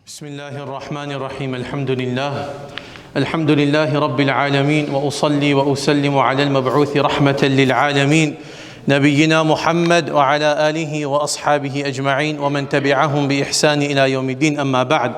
بسم الله الرحمن الرحيم الحمد لله رب العالمين وأصلي وأسلم على المبعوث رحمة للعالمين نبينا محمد وعلى آله وأصحابه أجمعين ومن تبعهم بإحسان إلى يوم الدين أما بعد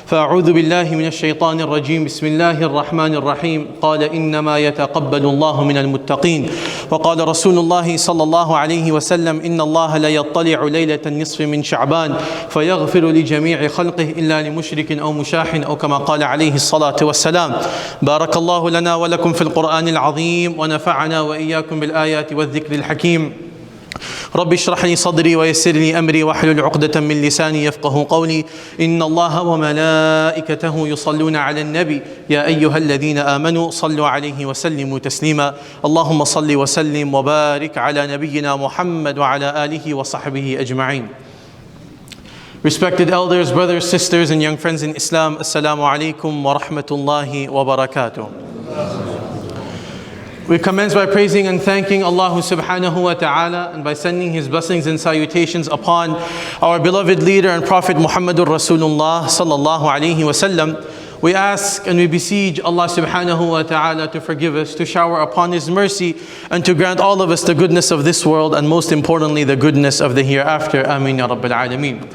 فأعوذ بالله من الشيطان الرجيم بسم الله الرحمن الرحيم قال إنما يتقبل الله من المتقين وقال رسول الله صلى الله عليه وسلم إن الله لا يطلع ليلة النصف من شعبان فيغفر لجميع خلقه إلا لمشرك أو مشاح أو كما قال عليه الصلاة والسلام بارك الله لنا ولكم في القرآن العظيم ونفعنا وإياكم بالآيات والذكر الحكيم رب اشرح لي صدري ويسر لي أمري واحلل عقدة من لساني يفقه قولي إن الله وملائكته يصلون على النبي يا أيها الذين آمنوا صلوا عليه وسلموا تسليما اللهم صل وسلم وبارك على نبينا محمد وعلى آله وصحبه أجمعين. Respected elders, brothers, sisters and young friends in Islam, Assalamu alaikum wa rahmatullahi wa barakatuh. We commence by praising and thanking Allah subhanahu wa ta'ala and by sending His blessings and salutations upon our beloved leader and Prophet Muhammadur Rasulullah sallallahu alayhi wa sallam. We ask and we beseech Allah subhanahu wa ta'ala to forgive us, to shower upon His mercy and to grant all of us the goodness of this world and most importantly the goodness of the hereafter. Ameen ya Rabbil Alameen.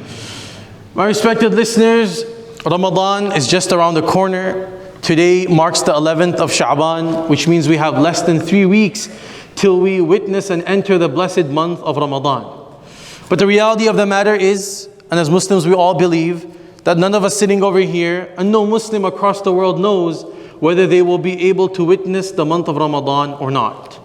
My respected listeners, Ramadan is just around the corner. Today marks the 11th of Sha'ban, which means we have less than 3 weeks till we witness and enter the blessed month of Ramadan. But the reality of the matter is, and as Muslims we all believe, that none of us sitting over here and no Muslim across the world knows whether they will be able to witness the month of Ramadan or not.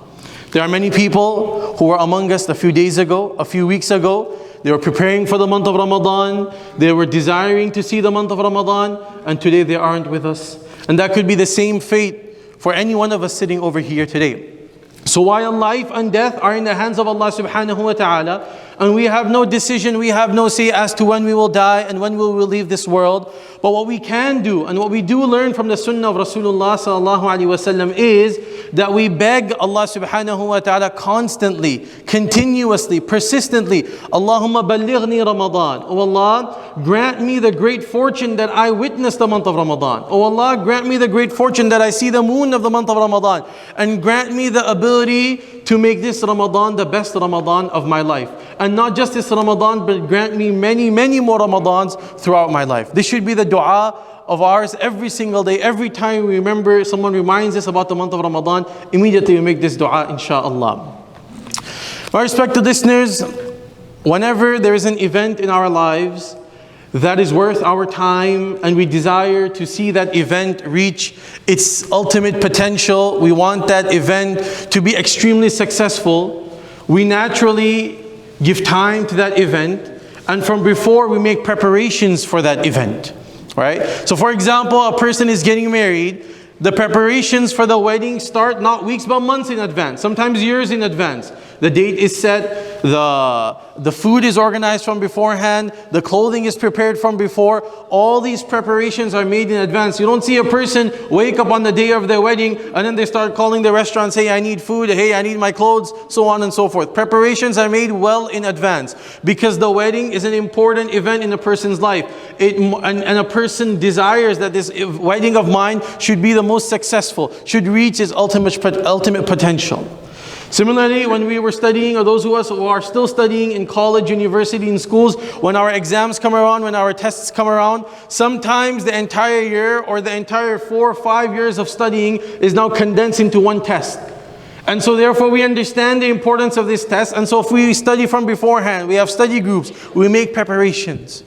There are many people who were among us a few days ago, a few weeks ago. They were preparing for the month of Ramadan. They were desiring to see the month of Ramadan, and today they aren't with us. And that could be the same fate for any one of us sitting over here today. So while life and death are in the hands of Allah subhanahu wa ta'ala, and we have no decision, we have no say as to when we will die and when we will leave this world. But what we can do and what we do learn from the sunnah of Rasulullah sallallahu alaihi wasallam is that we beg Allah subhanahu wa ta'ala constantly, continuously, persistently, Allahumma ballighni Ramadan. Oh Allah, grant me the great fortune that I witness the month of Ramadan. Oh Allah, grant me the great fortune that I see the moon of the month of Ramadan. And grant me the ability to make this Ramadan the best Ramadan of my life. And not just this Ramadan, but grant me many, many more Ramadans throughout my life. This should be the dua of ours every single day. Every time we remember, someone reminds us about the month of Ramadan, immediately we make this dua, inshaAllah. My respected listeners, whenever there is an event in our lives that is worth our time and we desire to see that event reach its ultimate potential, we want that event to be extremely successful, we naturally give time to that event, and from before we make preparations for that event, right? So for example, a person is getting married. The preparations for the wedding start not weeks but months in advance, sometimes years in advance. The date is set, the food is organized from beforehand, the clothing is prepared from before. All these preparations are made in advance. You don't see a person wake up on the day of their wedding and then they start calling the restaurant, say, I need food, hey, I need my clothes, so on and so forth. Preparations are made well in advance because the wedding is an important event in a person's life. And a person desires that this wedding of mine should be the most successful, should reach its ultimate potential. Similarly, when we were studying, or those of us who are still studying in college, university, in schools, when our exams come around, when our tests come around, sometimes the entire year or the entire 4 or 5 years of studying is now condensed into one test. And so therefore we understand the importance of this test. And so if we study from beforehand, we have study groups, we make preparations.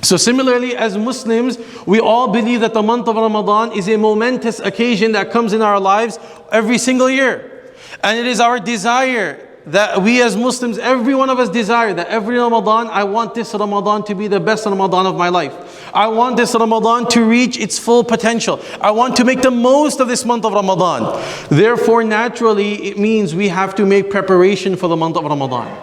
So similarly, as Muslims, we all believe that the month of Ramadan is a momentous occasion that comes in our lives every single year. And it is our desire that we as Muslims, every one of us desire that every Ramadan, I want this Ramadan to be the best Ramadan of my life. I want this Ramadan to reach its full potential. I want to make the most of this month of Ramadan. Therefore, naturally, it means we have to make preparation for the month of Ramadan.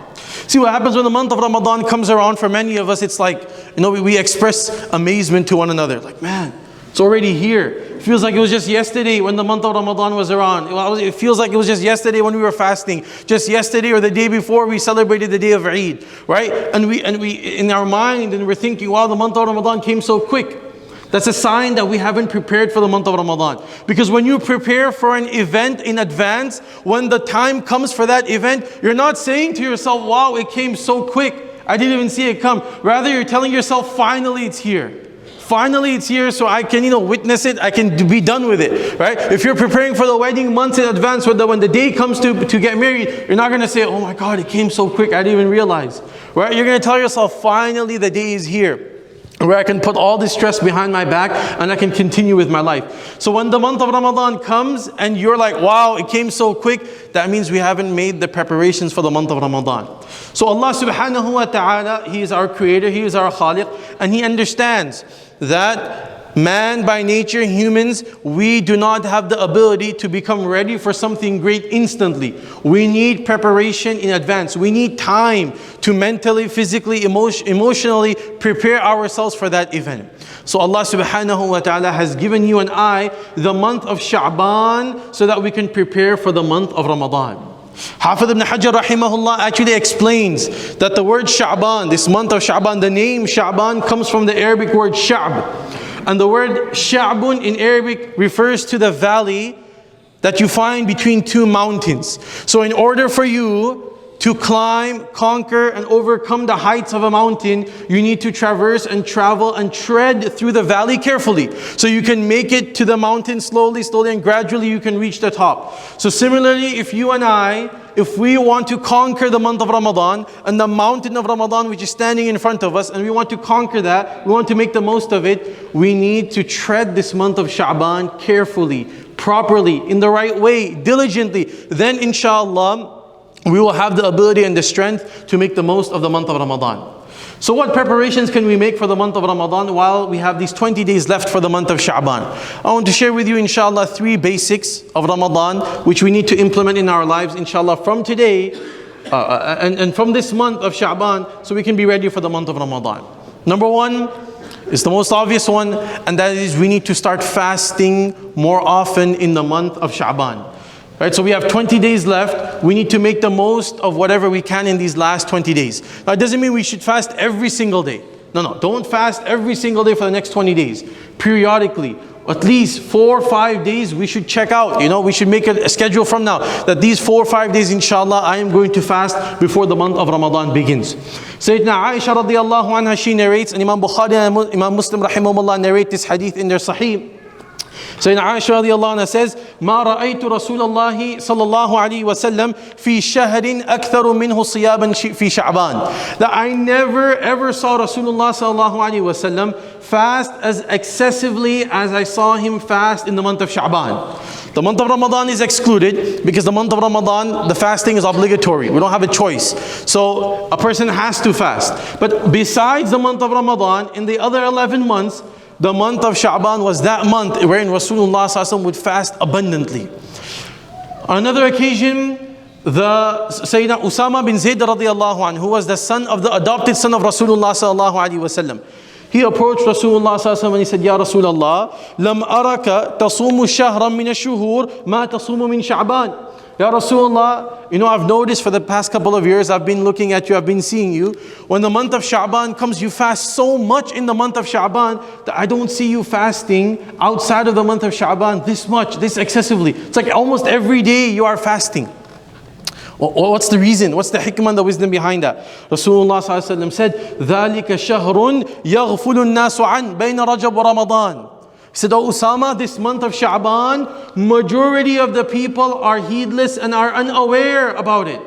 See what happens when the month of Ramadan comes around. For many of us, it's like, we express amazement to one another. Like, man, it's already here. It feels like it was just yesterday when the month of Ramadan was around. It feels like it was just yesterday when we were fasting. Just yesterday or the day before we celebrated the day of Eid, right? And we in our mind, and we're thinking, wow, the month of Ramadan came so quick. That's a sign that we haven't prepared for the month of Ramadan. Because when you prepare for an event in advance, when the time comes for that event, you're not saying to yourself, wow, it came so quick, I didn't even see it come. Rather, you're telling yourself, finally it's here. Finally it's here, so I can witness it, I can be done with it, right? If you're preparing for the wedding months in advance, when the day comes to get married, you're not going to say, oh my God, it came so quick, I didn't even realize. Right? You're going to tell yourself, finally the day is here, where I can put all this stress behind my back and I can continue with my life. So when the month of Ramadan comes and you're like, wow, it came so quick, that means we haven't made the preparations for the month of Ramadan. So Allah subhanahu wa ta'ala, He is our creator, He is our khaliq, and He understands that man by nature, humans, we do not have the ability to become ready for something great instantly. We need preparation in advance. We need time to mentally, physically, emotionally prepare ourselves for that event. So Allah subhanahu wa ta'ala has given you and I the month of Sha'ban so that we can prepare for the month of Ramadan. Hafiz ibn Hajar rahimahullah actually explains that the word Sha'ban, this month of Sha'ban, the name Sha'ban comes from the Arabic word Sha'b. And the word Sha'bun in Arabic refers to the valley that you find between two mountains. So in order for you to climb, conquer, and overcome the heights of a mountain, you need to traverse and travel and tread through the valley carefully. So you can make it to the mountain slowly, and gradually you can reach the top. So similarly, if you and I, if we want to conquer the month of Ramadan and the mountain of Ramadan which is standing in front of us, and we want to conquer that, we want to make the most of it, we need to tread this month of Sha'ban carefully, properly, in the right way, diligently. Then inshallah, we will have the ability and the strength to make the most of the month of Ramadan. So what preparations can we make for the month of Ramadan while we have these 20 days left for the month of Sha'ban? I want to share with you inshallah 3 basics of Ramadan which we need to implement in our lives inshallah from today and from this month of Sha'ban, so we can be ready for the month of Ramadan. Number 1 is the most obvious one, and that is we need to start fasting more often in the month of Sha'ban. Right, so we have 20 days left. We need to make the most of whatever we can in these last 20 days. Now, it doesn't mean we should fast every single day. No, don't fast every single day for the next 20 days. Periodically, at least 4 or 5 days we should check out. We should make a schedule from now that these 4 or 5 days, inshallah, I am going to fast before the month of Ramadan begins. Sayyidina Aisha radiallahu anha, she narrates, and Imam Bukhari and Imam Muslim rahimahumullah narrate this hadith in their Sahih. Sayyidina Aisha radiallahu anha says, ما رأيت رسول الله صلى الله عليه وسلم في شهر أكثر منه صياما في شعبان. That I never ever saw Rasulullah صلى الله عليه وسلم fast as excessively as I saw him fast in the month of Sha'ban. The month of Ramadan is excluded because the month of Ramadan, the fasting is obligatory. We don't have a choice. So a person has to fast. But besides the month of Ramadan, in the other 11 months, the month of Sha'ban was that month wherein Rasulullah ﷺ would fast abundantly. On another occasion, the Sayyidina Usama bin Zayd radiallahu anhu, who was the adopted son of Rasulullah sallallahu alaihi wasallam, he approached Rasulullah sallallahu alaihi wasallam and he said, Ya Rasulullah, lam araka tasumu shahran min ash-shuhur ma tasumu min Sha'ban. Ya Rasulullah, I've noticed for the past couple of years, I've been looking at you, I've been seeing you. When the month of Sha'ban comes, you fast so much in the month of Sha'ban that I don't see you fasting outside of the month of Sha'ban this much, this excessively. It's like almost every day you are fasting. What's the reason? What's the hikmah and the wisdom behind that? Rasulullah said, ذَلِكَ شَهْرٌ يَغْفُلُ النَّاسُ عَنْ بَيْنَ رَجَبْ وَرَمَضَانِ. He said, oh Usama, this month of Sha'ban, majority of the people are heedless and are unaware about it.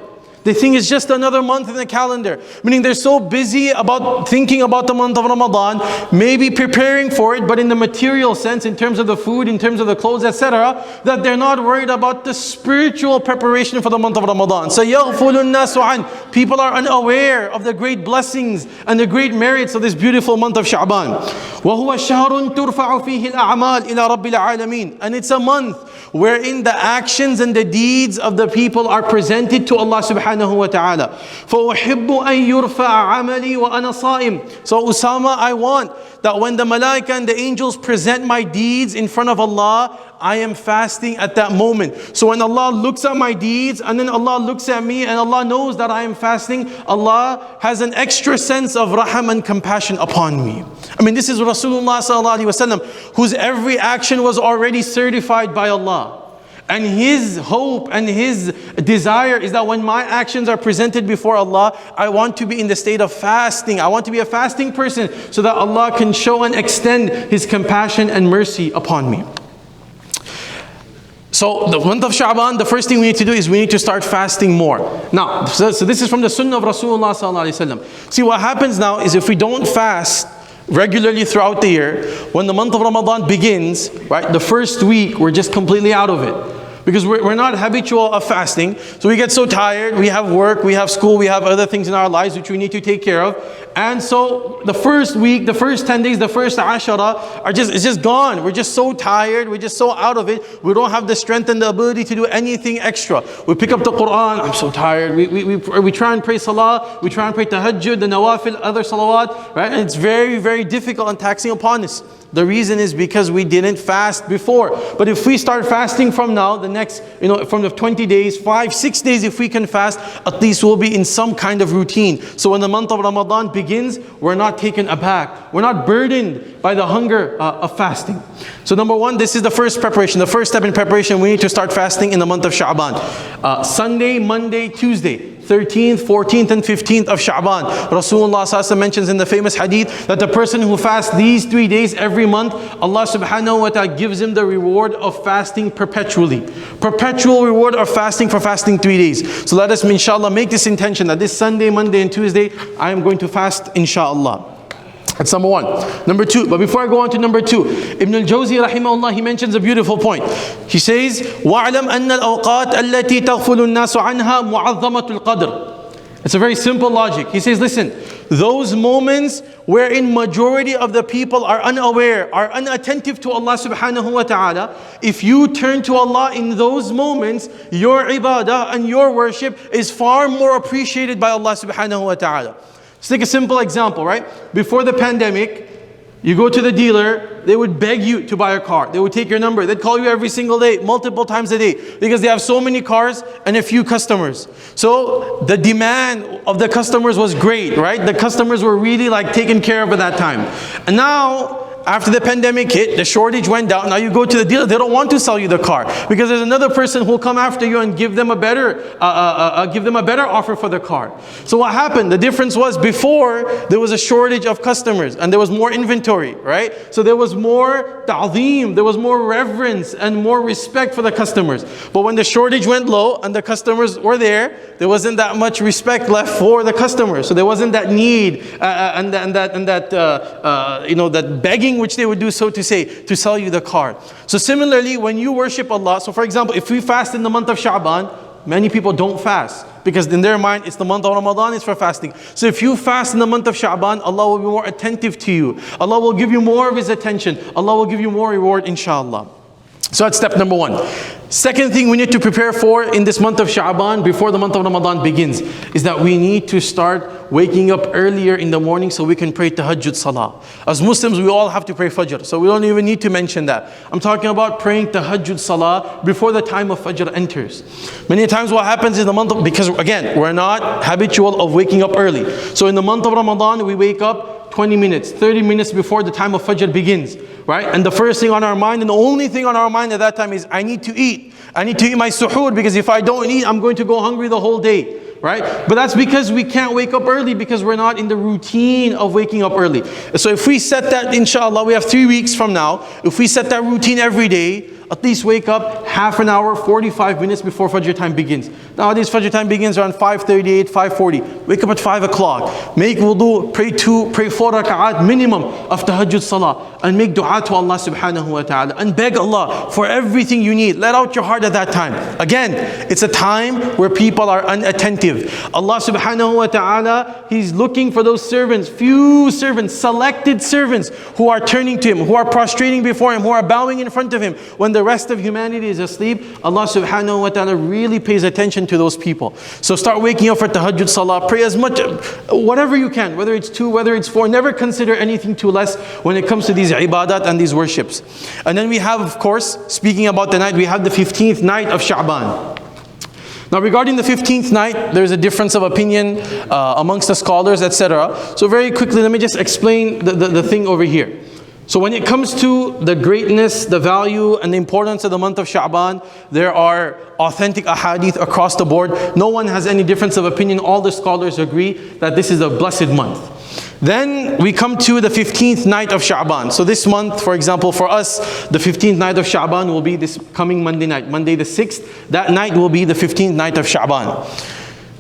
They think it's just another month in the calendar. Meaning they're so busy about thinking about the month of Ramadan, maybe preparing for it, but in the material sense, in terms of the food, in terms of the clothes, etc., that they're not worried about the spiritual preparation for the month of Ramadan. So يَغْفُلُ النَّاسُ عَنْ. People are unaware of the great blessings and the great merits of this beautiful month of Sha'ban. وَهُوَ شَهْرٌ تُرْفَعُ فِيهِ الْأَعْمَالِ إِلَى رَبِّ الْعَالَمِينَ. And it's a month wherein the actions and the deeds of the people are presented to Allah subhanahu wa ta'ala. فَأُحِبُّ أَن يُرْفَعَ عَمَلِي وَأَنَا صَائِمٌ. So Usama, I want that when the malaika and the angels present my deeds in front of Allah, I am fasting at that moment. So when Allah looks at my deeds and then Allah looks at me and Allah knows that I am fasting, Allah has an extra sense of raham and compassion upon me. I mean, this is Rasulullah sallallahu alaihi wasallam, whose every action was already certified by Allah. And his hope and his desire is that when my actions are presented before Allah, I want to be in the state of fasting. I want to be a fasting person so that Allah can show and extend His compassion and mercy upon me. So the month of Sha'ban, the first thing we need to do is we need to start fasting more. Now, so this is from the sunnah of Rasulullah sallallahu alaihi wasallam. See, what happens now is if we don't fast regularly throughout the year, when the month of Ramadan begins, right, the first week we're just completely out of it. Because we're not habitual of fasting. So we get so tired, we have work, we have school, we have other things in our lives which we need to take care of. And so the first week, the first 10 days, the first ashara it's just gone. We're just so tired, we're just so out of it. We don't have the strength and the ability to do anything extra. We pick up the Quran, I'm so tired. We try and pray salah, we try and pray tahajjud, the nawafil, other salawat, right? And it's very, very difficult and taxing upon us. The reason is because we didn't fast before. But if we start fasting from now, the next, from the 20 days, 5-6 days, if we can fast, at least we'll be in some kind of routine. So when the month of Ramadan begins, we're not taken aback. We're not burdened by the hunger of fasting. So number one, this is the first preparation. The first step in preparation, we need to start fasting in the month of Sha'ban. Sunday, Monday, Tuesday. 13th, 14th and 15th of Sha'ban. Rasulullah sallallahu alaihi wasallam mentions in the famous hadith that the person who fasts these 3 days every month, Allah subhanahu wa ta'ala gives him the reward of fasting perpetually. Perpetual reward of fasting for fasting 3 days. So let us inshallah make this intention that this Sunday, Monday and Tuesday I am going to fast inshallah. That's number one. Number two, but before I go on to number two, Ibn al-Jawzi rahimahullah, he mentions a beautiful point. He says, وَعْلَمْ أَنَّ الْأَوْقَاتَ الَّتِي تَغْفُلُ النَّاسُ عَنْهَا مُعَظَّمَةُ الْقَدْرِ. It's a very simple logic. He says, listen, those moments wherein majority of the people are unaware, are unattentive to Allah subhanahu wa ta'ala, if you turn to Allah in those moments, your ibadah and your worship is far more appreciated by Allah subhanahu wa ta'ala. Let's take a simple example, right? Before the pandemic, you go to the dealer, they would beg you to buy a car. They would take your number. They'd call you every single day, multiple times a day, because they have so many cars and a few customers. So the demand of the customers was great, right? The customers were really taken care of at that time. And now, after the pandemic hit, the shortage went down. Now you go to the dealer, they don't want to sell you the car because there's another person who will come after you and give them a better offer for the car. So what happened? The difference was before there was a shortage of customers and there was more inventory, right? So there was more ta'zeem, there was more reverence and more respect for the customers. But when the shortage went low and the customers were there wasn't that much respect left for the customers. So there wasn't that need that begging which they would do, so to say, to sell you the car. So similarly, when you worship Allah, so for example, if we fast in the month of Sha'ban, many people don't fast because in their mind it's the month of Ramadan, it's for fasting. So if you fast in the month of Sha'ban, Allah will be more attentive to you. Allah will give you more of His attention. Allah will give you more reward, inshallah. So that's step number one. Second thing we need to prepare for in this month of Sha'ban before the month of Ramadan begins is that we need to start waking up earlier in the morning so we can pray tahajjud salah. As Muslims, we all have to pray fajr, so we don't even need to mention that. I'm talking about praying tahajjud salah before the time of fajr enters. Many times what happens in the month of, because again, we're not habitual of waking up early. So in the month of Ramadan, we wake up 20 minutes, 30 minutes before the time of fajr begins, right? And the first thing on our mind and the only thing on our mind at that time is, I need to eat. I need to eat my suhoor because if I don't eat, I'm going to go hungry the whole day, right? But that's because we can't wake up early because we're not in the routine of waking up early. So if we set that, inshallah, we have 3 weeks from now, if we set that routine every day, at least wake up half an hour, 45 minutes before Fajr time begins. Nowadays, Fajr time begins around 5:38, 5:40. Wake up at 5 o'clock. Make wudu, pray 4 rak'at minimum of tahajjud salah. And make dua to Allah subhanahu wa ta'ala. And beg Allah for everything you need. Let out your heart at that time. Again, it's a time where people are unattentive. Allah subhanahu wa ta'ala, He's looking for those servants, few servants, selected servants who are turning to Him, who are prostrating before Him, who are bowing in front of Him. When the rest of humanity is asleep, Allah subhanahu wa ta'ala really pays attention to those people. So start waking up for tahajjud salah. Pray as much, whatever you can, whether it's 2, whether it's 4. Never consider anything too less when it comes to these ibadat and these worships. And then we have, of course, speaking about the night, we have the 15th night of Sha'ban. Now regarding the 15th night, there's a difference of opinion amongst the scholars, etc. So very quickly, let me just explain the thing over here. So when it comes to the greatness, the value, and the importance of the month of Sha'ban, there are authentic ahadith across the board. No one has any difference of opinion. All the scholars agree that this is a blessed month. Then we come to the 15th night of Sha'ban. So this month, for example, for us, the 15th night of Sha'ban will be this coming Monday night. Monday the 6th, that night will be the 15th night of Sha'ban.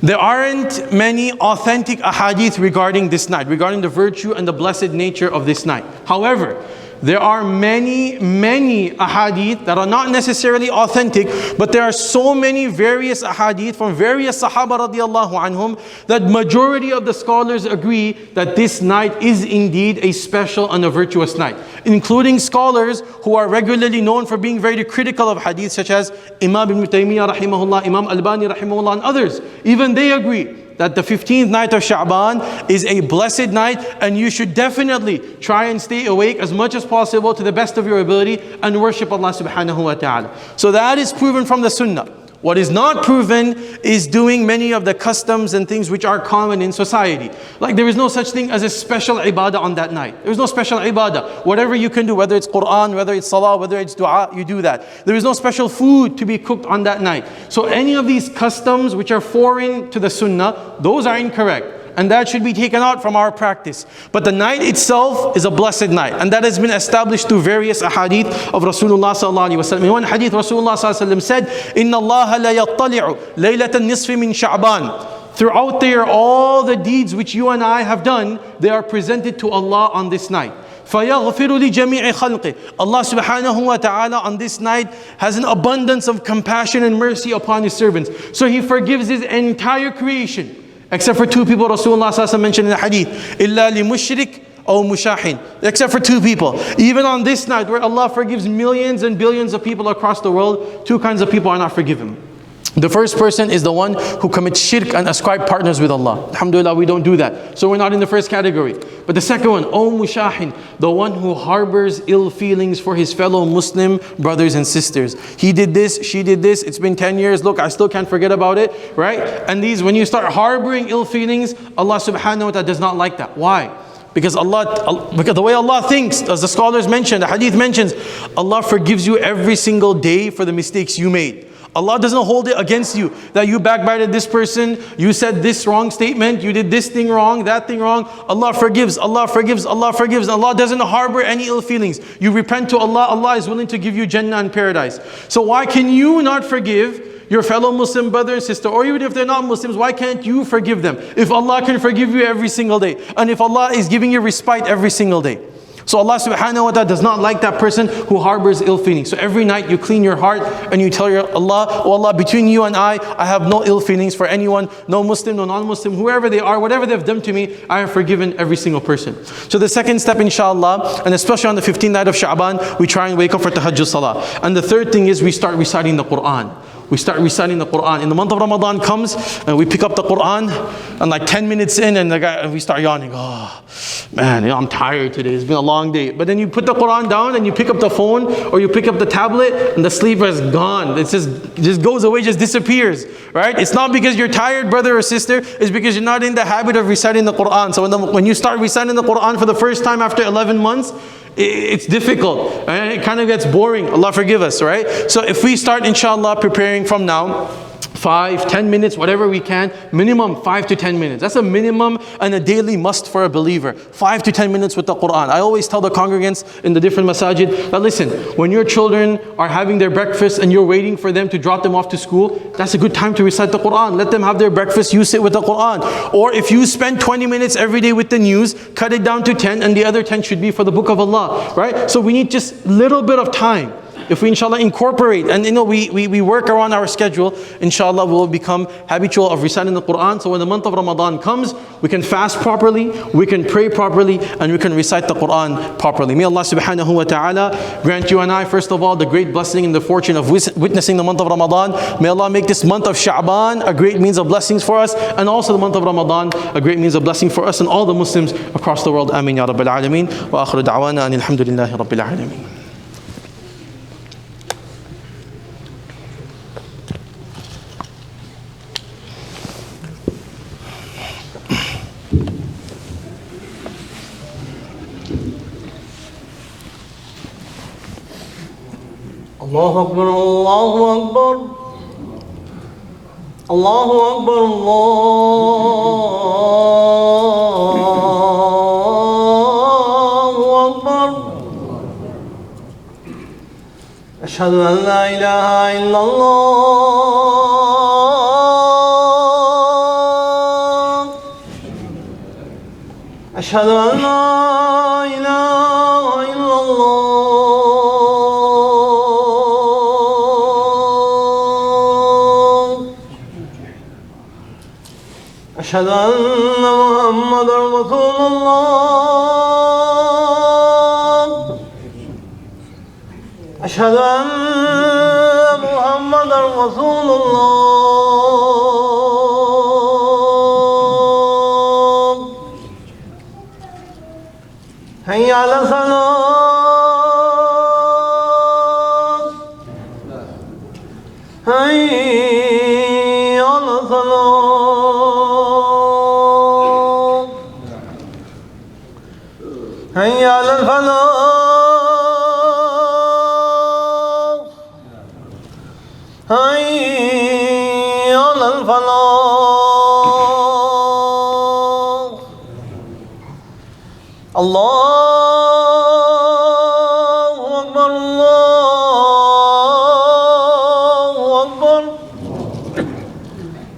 There aren't many authentic ahadith regarding this night, regarding the virtue and the blessed nature of this night. However, there are many ahadith that are not necessarily authentic, but there are so many various ahadith from various Sahaba radiallahu anhum that majority of the scholars agree that this night is indeed a special and a virtuous night. Including scholars who are regularly known for being very critical of hadith, such as Imam Ibn Taymiyyah rahimahullah, Imam Albani rahimahullah, and others. Even they agree that the 15th night of Sha'ban is a blessed night, and you should definitely try and stay awake as much as possible to the best of your ability and worship Allah subhanahu wa ta'ala. So that is proven from the sunnah. What is not proven is doing many of the customs and things which are common in society. Like there is no such thing as a special ibadah on that night. There is no special ibadah. Whatever you can do, whether it's Quran, whether it's salah, whether it's dua, you do that. There is no special food to be cooked on that night. So any of these customs which are foreign to the sunnah, those are incorrect. And that should be taken out from our practice. But the night itself is a blessed night. And that has been established through various ahadith of Rasulullah sallallahu alaihi wasallam. In one hadith, Rasulullah sallallahu alaihi wasallam said, "Inna Allah la yattali'u laylatan nisfi min Sha'ban." Throughout the year, all the deeds which you and I have done, they are presented to Allah on this night. فَيَغْفِرُ لِجَمِيعِ خَلْقِهِ. Allah subhanahu wa ta'ala on this night has an abundance of compassion and mercy upon His servants. So He forgives His entire creation. Except for 2 people, Rasulullah sallallahu alaihi wasallam mentioned in the hadith, إِلَّا لِمُشْرِكٍ أو مُشَاحٍ. Except for 2 people. Even on this night where Allah forgives millions and billions of people across the world, 2 kinds of people are not forgiven. The first person is the one who commits shirk and ascribe partners with Allah. Alhamdulillah, we don't do that. So we're not in the first category. But the second one, mushahin, the one who harbors ill feelings for his fellow Muslim brothers and sisters. He did this, she did this, it's been 10 years, look, I still can't forget about it, right? And these, when you start harboring ill feelings, Allah subhanahu wa ta'ala does not like that. Why? Because because the way Allah thinks, as the scholars mentioned, the hadith mentions, Allah forgives you every single day for the mistakes you made. Allah doesn't hold it against you that you backbited this person, you said this wrong statement, you did this thing wrong, that thing wrong. Allah forgives, Allah forgives, Allah forgives. Allah doesn't harbor any ill feelings. You repent to Allah, Allah is willing to give you Jannah and paradise. So why can you not forgive your fellow Muslim brother and sister? Or even if they're not Muslims, why can't you forgive them? If Allah can forgive you every single day, and if Allah is giving you respite every single day. So Allah subhanahu wa ta'ala does not like that person who harbors ill feelings. So every night you clean your heart and you tell your Allah, oh Allah, between you and I have no ill feelings for anyone, no Muslim, no non-Muslim, whoever they are, whatever they've done to me, I have forgiven every single person. So the second step, inshallah, and especially on the 15th night of Sha'ban, we try and wake up for tahajjud salah. And the third thing is we start reciting the Quran. We start reciting the Quran. In the month of Ramadan comes, and we pick up the Quran, and like 10 minutes in, and we start yawning. Oh, man, I'm tired today. It's been a long day. But then you put the Quran down, and you pick up the phone, or you pick up the tablet, and the sleep is gone. It just goes away, just disappears, right? It's not because you're tired, brother or sister. It's because you're not in the habit of reciting the Quran. So when you start reciting the Quran for the first time after 11 months, it's difficult, right? It kind of gets boring. Allah forgive us, right? So if we start, inshallah, preparing from now 5, 10 minutes, whatever we can. Minimum 5 to 10 minutes. That's a minimum and a daily must for a believer. 5 to 10 minutes with the Quran. I always tell the congregants in the different masajid that listen, when your children are having their breakfast and you're waiting for them to drop them off to school, that's a good time to recite the Quran. Let them have their breakfast, you sit with the Quran. Or if you spend 20 minutes every day with the news, cut it down to 10 and the other 10 should be for the book of Allah, right? So we need just a little bit of time. If we inshallah incorporate and we work around our schedule, inshallah we will become habitual of reciting the Quran. So when the month of Ramadan comes, we can fast properly, we can pray properly, and we can recite the Quran properly. May Allah subhanahu wa ta'ala grant you and I, first of all, the great blessing and the fortune of witnessing the month of Ramadan. May Allah make this month of Sha'ban a great means of blessings for us, and also the month of Ramadan a great means of blessing for us and all the Muslims across the world. Ameen ya Rabbil Alameen. Wa akhiru da'wana anil hamdulillahi Rabbil Alameen. الله أكبر الله أكبر الله أكبر الله أكبر أشهد أن لا إله إلا الله أشهد أن لا إله إلا الله أشهد أن محمدا رسول الله أشهد أن محمدا رسول الله هيا على الصلاة هيا على الصلاة هيا على الفلاح هيا على الفلاح الله أكبر الله أكبر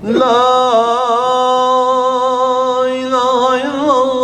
لا إله إلا الله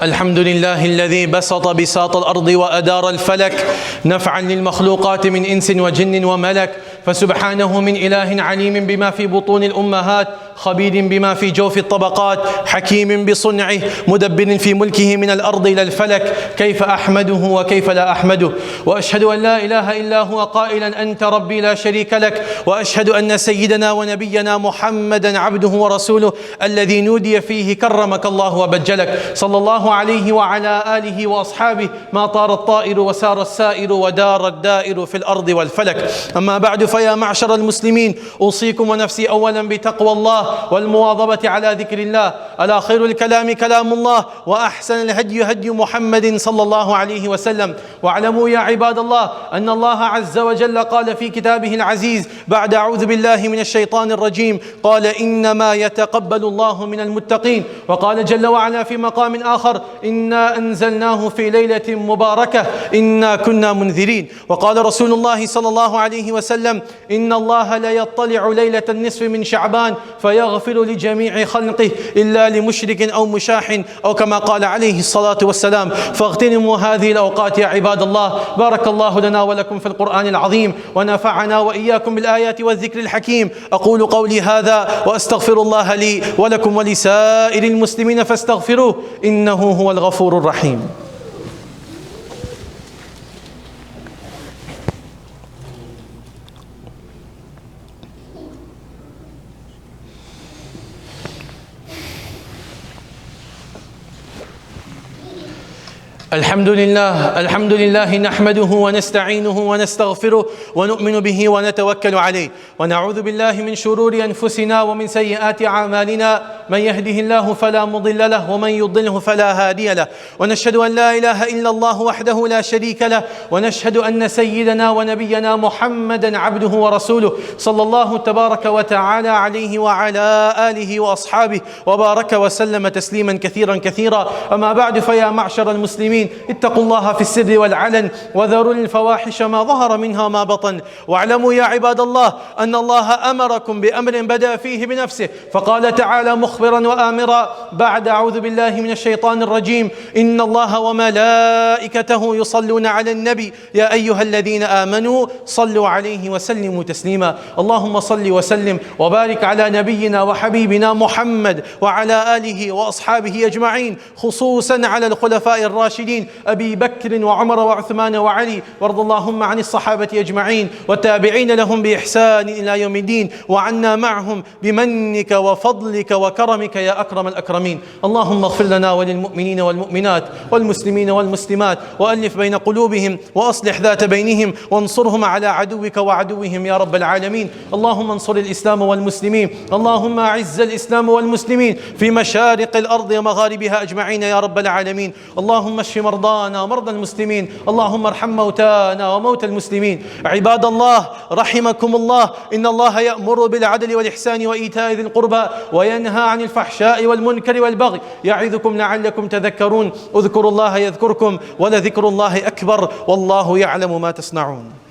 الحمد لله الذي بسط بساط الأرض وأدار الفلك نفعا للمخلوقات من إنس وجن وملك فسبحانه من إله عليم بما في بطون الأمهات خبير بما في جوف الطبقات حكيم بصنعه مدبر في ملكه من الأرض إلى الفلك كيف أحمده وكيف لا أحمده وأشهد أن لا إله إلا هو قائلا أنت ربي لا شريك لك وأشهد أن سيدنا ونبينا محمدا عبده ورسوله الذي نودي فيه كرمك الله وبجلك صلى الله عليه وعلى آله وأصحابه ما طار الطائر وسار السائر ودار الدائر في الأرض والفلك أما بعد فيا معشر المسلمين أوصيكم ونفسي أولا بتقوى الله والمواظبة على ذكر الله ألا خير الكلام كلام الله وأحسن الهدي هدي محمد صلى الله عليه وسلم واعلموا يا عباد الله أن الله عز وجل قال في كتابه العزيز بعد أعوذ بالله من الشيطان الرجيم قال إنما يتقبل الله من المتقين وقال جل وعلا في مقام آخر إنا أنزلناه في ليلة مباركة إنا كنا منذرين وقال رسول الله صلى الله عليه وسلم إن الله لا يطلع ليلة النصف من شعبان فيغفر لجميع خلقه إلا لمشرك أو مشاح أو كما قال عليه الصلاة والسلام فاغتنموا هذه الأوقات يا عباد الله بارك الله لنا ولكم في القرآن العظيم ونفعنا وإياكم بالآيات والذكر الحكيم أقول قولي هذا وأستغفر الله لي ولكم ولسائر المسلمين فاستغفروه إنه هو الغفور الرحيم الحمد لله نحمده ونستعينه ونستغفره ونؤمن به ونتوكل عليه، ونعوذ بالله من شرور أنفسنا ومن سيئات أعمالنا، من يهده الله فلا مضل له ومن يضلله فلا هادي له، ونشهد أن لا إله إلا الله وحده لا شريك له، ونشهد أن سيدنا ونبينا محمدا عبده ورسوله صلى الله تبارك وتعالى عليه وعلى آله وأصحابه وبارك وسلم تسليما كثيرا كثيرا. أما بعد، فيا معشر المسلمين، اتقوا الله في السر والعلن، وذروا الفواحش ما ظهر منها ما بطن، واعلموا يا عباد الله أن الله أمركم بأمر بدأ فيه بنفسه، فقال تعالى مخبرا وآمرا بعد: أعوذ بالله من الشيطان الرجيم، إن الله وملائكته يصلون على النبي يا أيها الذين آمنوا صلوا عليه وسلموا تسليما. اللهم صل وسلم وبارك على نبينا وحبيبنا محمد وعلى آله وأصحابه أجمعين، خصوصا على الخلفاء الراشدين أبي بكر وعمر وعثمان وعلي، وارض اللهم عن الصحابة أجمعين والتابعين لهم بإحسان إلى يوم الدين، وعنا معهم بمنك وفضلك وكرمك يا أكرم الأكرمين. اللهم اغفر لنا وللمؤمنين والمؤمنات والمسلمين والمسلمات، وألف بين قلوبهم وأصلح ذات بينهم، وانصرهم على عدوك وعدوهم يا رب العالمين. اللهم انصر الإسلام والمسلمين، اللهم أعز الإسلام والمسلمين في مشارق الأرض ومغاربها أجمعين يا رب العالمين. اللهم اشف مرضانا ومرضى المسلمين، اللهم ارحم موتانا وموتى المسلمين. عباد الله رحمكم الله، إن الله يأمر بالعدل والإحسان وإيتاء ذي القربى وينهى عن الفحشاء والمنكر والبغي، يعظكم لعلكم تذكرون. اذكروا الله يذكركم ولذكر الله أكبر، والله يعلم ما تصنعون.